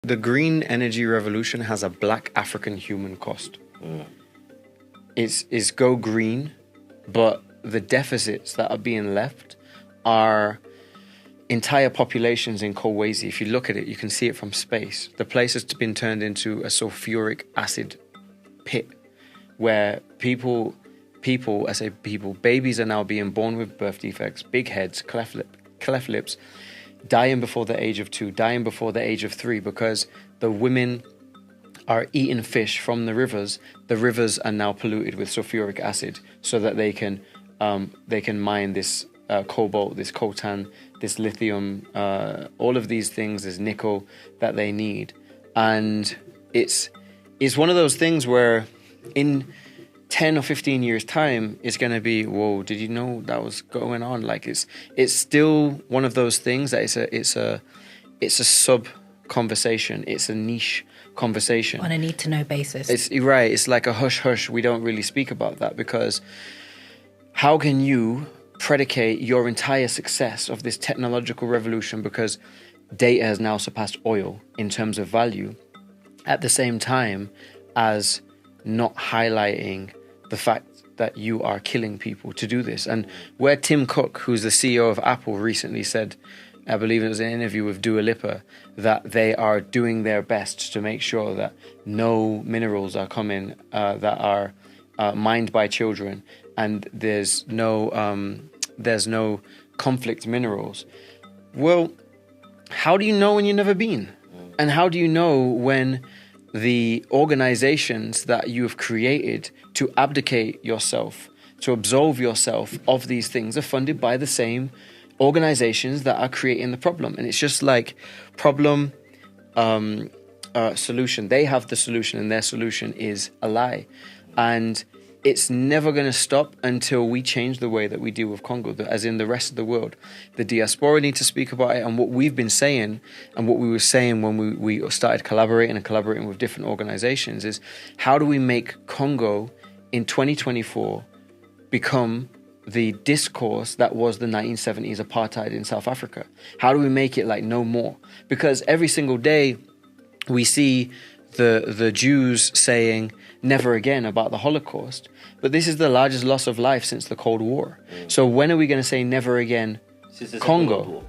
The green energy revolution has a black African human cost. It's go green, but the deficits that are being left are entire populations in Kolwezi. If you look at it, you can see it from space. The place has been turned into a sulfuric acid pit where people, babies are now being born with birth defects, big heads, cleft lips, dying before the age of 2, dying before the age of 3, because the women are eating fish from the rivers. The rivers are now polluted with sulfuric acid so that they can mine this cobalt, this coltan, this lithium, all of these things, this nickel that they need. And it's one of those things where in 10 or 15 years time, it's going to be, whoa, did you know that was going on? Like it's still one of those things that it's a sub conversation. It's a niche conversation. On a need to know basis. It's right. It's like a hush hush. We don't really speak about that because how can you predicate your entire success of this technological revolution because data has now surpassed oil in terms of value at the same time as not highlighting the fact that you are killing people to do this? And where Tim Cook, who's the CEO of Apple, recently said, I believe it was an interview with Dua Lipa, that they are doing their best to make sure that no minerals are coming that are mined by children, and there's no conflict minerals. Well, how do you know when you've never been? And how do you know when the organizations that you have created to abdicate yourself, to absolve yourself of these things, are funded by the same organizations that are creating the problem? And it's just like problem, solution. They have the solution and their solution is a lie. And it's never going to stop until we change the way that we deal with Congo, as in the rest of the world. The diaspora need to speak about it, and what we've been saying and what we were saying when we started collaborating with different organizations is, how do we make Congo in 2024 become the discourse that was the 1970s apartheid in South Africa? How do we make it like no more? Because every single day we see the Jews saying never again about the Holocaust, but this is the largest loss of life since the Cold War. So when are we going to say never again Congo?